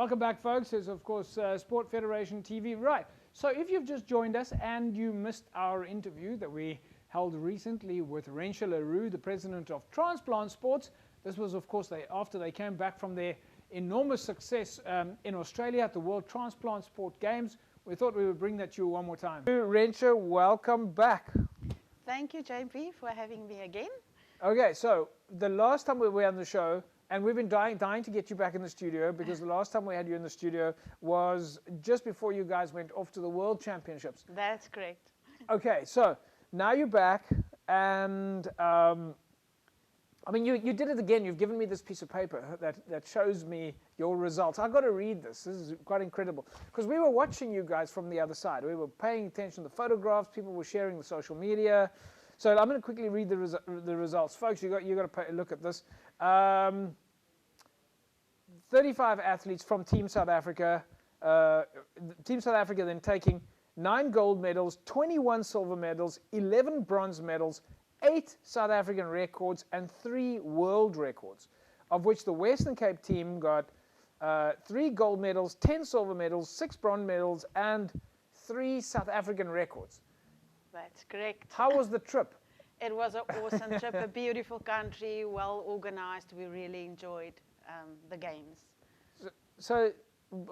Welcome back, folks. It's, of course, Sport Federation TV. Right, so if you've just joined us and you missed our interview that we held recently with Rentia, the president of Transplant Sports, this was, of course, after they came back from their enormous success in Australia at the World Transplant Sport Games. We thought we would bring that to you one more time. Rentia, welcome back. Thank you, JP, for having me again. Okay, so the last time we were on the show, and we've been dying to get you back in the studio, because the last time we had you in the studio was just before you guys went off to the World Championships. That's correct. Okay, so now you're back, and I mean, you did it again. You've given me this piece of paper that shows me your results. I've got to read this. This is quite incredible, because we were watching you guys from the other side. We were paying attention to the photographs. People were sharing the social media. So I'm going to quickly read the results. Folks, you got to look at this. 35 athletes from Team South Africa. Team South Africa then taking 9 gold medals, 21 silver medals, 11 bronze medals, 8 South African records, and 3 world records, of which the Western Cape team got 3 gold medals, 10 silver medals, 6 bronze medals, and 3 South African records. That's correct. How was the trip? It was an awesome trip, a beautiful country, well organized. We really enjoyed the games. So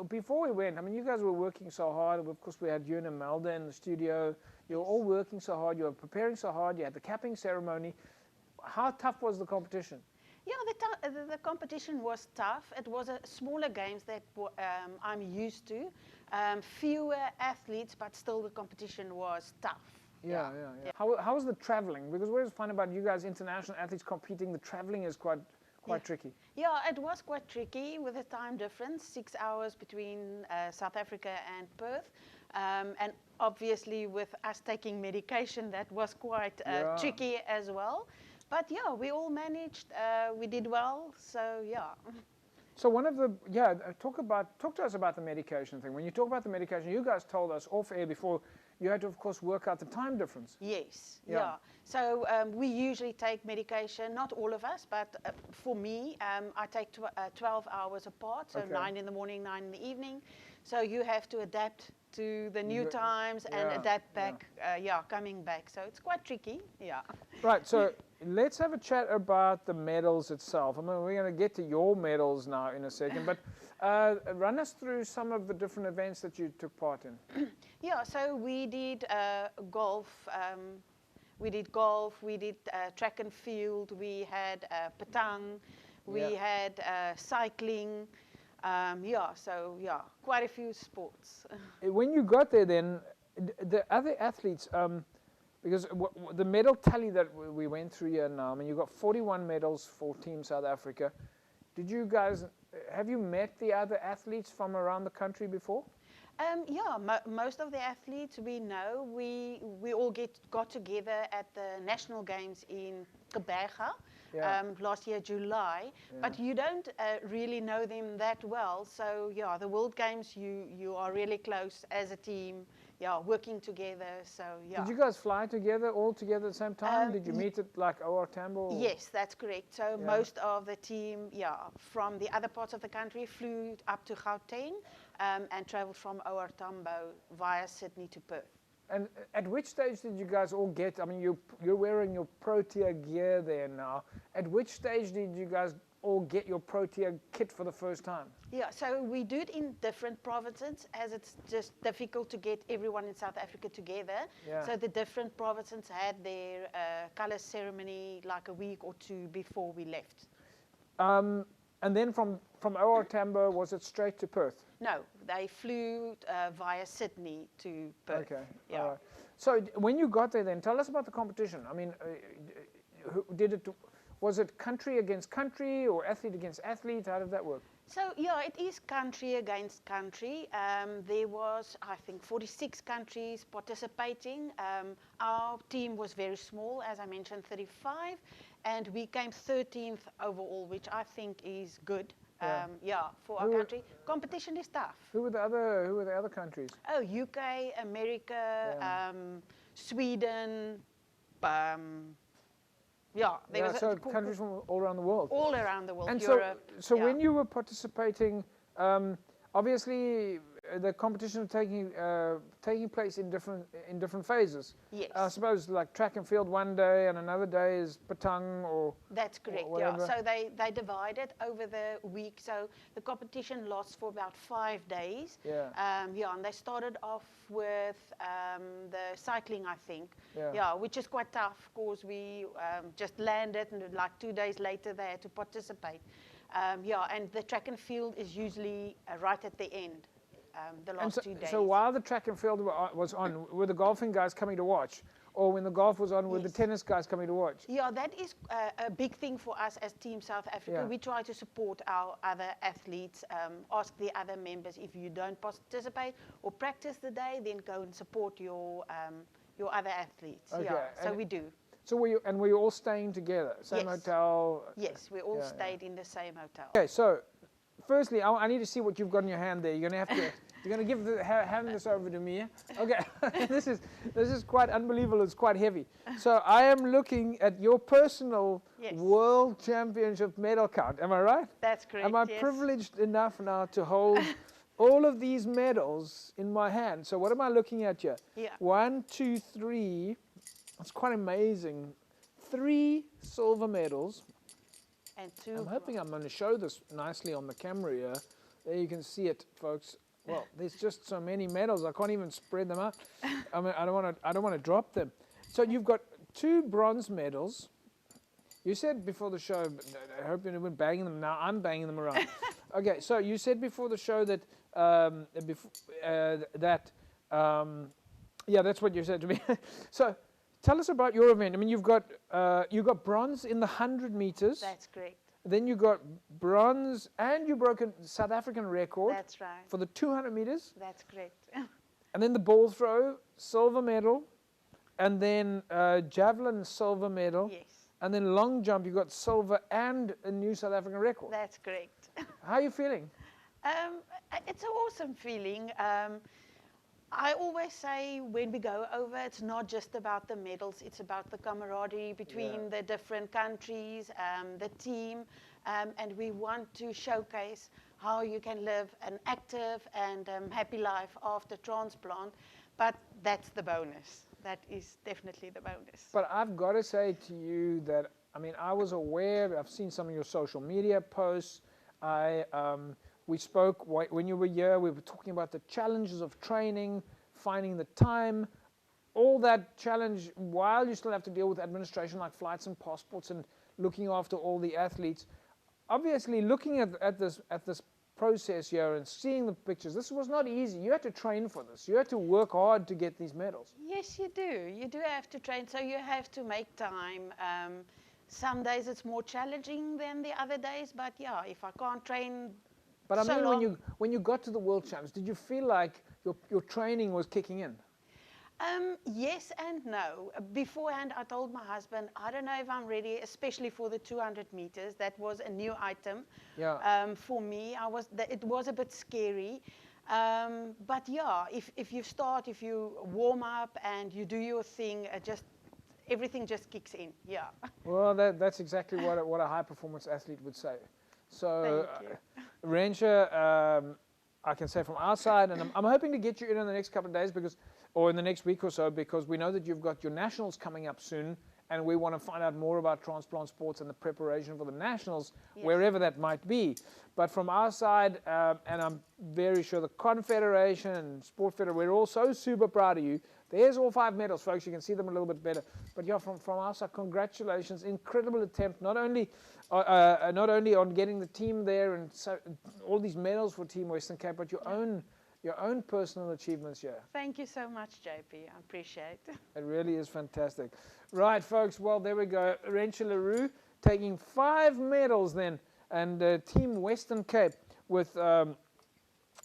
before we went, I mean, you guys were working so hard. Of course, we had you and Imelda in the studio. You were all working so hard. You were preparing so hard. You had the capping ceremony. How tough was the competition? Yeah, the competition was tough. It was a smaller games that I'm used to. Fewer athletes, but still the competition was tough. Yeah. How was the traveling? Because what is fun about you guys, international athletes competing, the traveling is quite tricky. Yeah, it was quite tricky with the time difference, 6 hours between South Africa and Perth. And obviously with us taking medication, that was quite tricky as well. But yeah, we all managed, we did well, so yeah. So one of the, talk to us about the medication thing. When you talk about the medication, you guys told us off air before, you had to, of course, work out the time difference. Yes, yeah. So we usually take medication, not all of us, but for me, I take 12 hours apart, so 9 in the morning, 9 in the evening. So you have to adapt to the new times and adapt back, coming back. So it's quite tricky, Right, so let's have a chat about the medals itself. I mean, we're going to get to your medals now in a second, but run us through some of the different events that you took part in. Yeah, so we did golf. We did track and field. We had petang. We had cycling. Quite a few sports. When you got there, then the other athletes, because the medal tally that we went through here now, I mean, you got 41 medals for Team South Africa. Did you guys, have you met the other athletes from around the country before? Most of the athletes we know, we all got together at the national games in Gqeberha last year, July. But you don't really know them that well. So the World Games, you are really close as a team, working together. So Did you guys fly together, all together at the same time? Did you meet at like OR Tambo? Yes, that's correct. So most of the team, from the other parts of the country flew up to Gauteng and traveled from OR Tambo via Sydney to Perth. And at which stage did you guys all get, I mean, you're wearing your Protea gear there now. At which stage did you guys all get your Protea kit for the first time? Yeah, so we do it in different provinces, as it's just difficult to get everyone in South Africa together. So the different provinces had their colour ceremony like a week or 2 before we left. And then from OR Tambo, was it straight to Perth? No, they flew via Sydney to Perth. Okay, all right. So when you got there then, tell us about the competition. I mean, was it country against country or athlete against athlete? How did that work? So it is country against country. There was, I think, 46 countries participating. Our team was very small, as I mentioned, 35, and we came 13th overall, which I think is good. For our country. Competition is tough. Who were the other countries? Oh, UK, America, Sweden. So countries from all around the world. All around the world. And Europe. so when you were participating, obviously the competition is taking place in different phases. Yes. I suppose like track and field one day and another day is patang or. That's correct. Or yeah. whatever. So they divide it over the week. So the competition lasts for about 5 days. Yeah. Yeah, and they started off with the cycling, I think. Yeah. Yeah, which is quite tough because we just landed and like 2 days later they had to participate. Yeah, and the track and field is usually right at the end. The last 2 days. So while the track and field was on, were the golfing guys coming to watch? Or when the golf was on, were the tennis guys coming to watch? Yeah, that is a big thing for us as Team South Africa. Yeah. We try to support our other athletes, ask the other members if you don't participate or practice the day, then go and support your other athletes. Okay. Yeah, so we do. So were you all staying together? Same hotel? Yes, we all stayed in the same hotel. Okay, so firstly, I need to see what you've got in your hand there. You're going to have to... You're going to give hand this over to me. Okay, this is quite unbelievable. It's quite heavy. So I am looking at your personal World Championship medal count. Am I right? That's correct. Am I privileged enough now to hold all of these medals in my hand? So what am I looking at here? Yeah. 1, 2, 3. That's quite amazing. 3 silver medals. And 2. I'm hoping I'm going to show this nicely on the camera here. There you can see it, folks. Well, there's just so many medals. I can't even spread them out. I mean, I don't want to drop them. So you've got 2 bronze medals. You said before the show, I hope you weren't banging them. Now I'm banging them around. Okay, so you said before the show that yeah, that's what you said to me. So tell us about your event. I mean, you got bronze in the 100 meters. That's correct. Then you got bronze, and you broke a South African record. That's right. For the 200 meters. That's correct. And then the ball throw, silver medal, and then javelin, silver medal. Yes. And then long jump, you got silver and a new South African record. That's correct. How are you feeling? It's an awesome feeling. I always say when we go over, it's not just about the medals, it's about the camaraderie between the different countries, the team, and we want to showcase how you can live an active and happy life after transplant, but that's the bonus. That is definitely the bonus. But I've got to say to you that, I mean, I was aware, I've seen some of your social media posts. We spoke when you were here, we were talking about the challenges of training, finding the time, all that challenge while you still have to deal with administration like flights and passports and looking after all the athletes. Obviously, looking at this process here and seeing the pictures, this was not easy. You had to train for this. You had to work hard to get these medals. Yes, you do. You do have to train, so you have to make time. Some days it's more challenging than the other days, but yeah, if I can't train. But I mean, when you got to the World Champs, did you feel like your training was kicking in? Yes and no. Beforehand, I told my husband, I don't know if I'm ready, especially for the 200 meters. That was a new item for me. It was a bit scary. But yeah, if you warm up and you do your thing, everything just kicks in. Yeah. Well, that's exactly what a high performance athlete would say. So, Rentia, I can say from our side, and I'm hoping to get you in the next couple of days or in the next week or so, because we know that you've got your nationals coming up soon, and we want to find out more about transplant sports and the preparation for the nationals, wherever that might be. But from our side, and I'm very sure the Confederation and Sport Federation, we're all so super proud of you. There's all 5 medals, folks. You can see them a little bit better. But yeah, from our side, congratulations. Incredible attempt, not only on getting the team there and all these medals for Team Western Cape, but your own personal achievements here. Thank you so much, JP. I appreciate it. It really is fantastic. Right, folks. Well, there we go. Rentia Leroux taking 5 medals then, and Team Western Cape with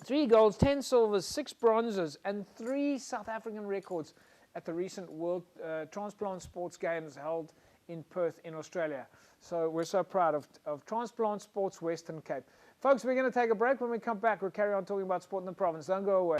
3 golds, 10 silvers, 6 bronzes, and 3 South African records at the recent World Transplant Sports Games held in Perth in Australia. So we're so proud of Transplant Sports Western Cape. Folks, we're going to take a break. When we come back, we'll carry on talking about sport in the province. Don't go away.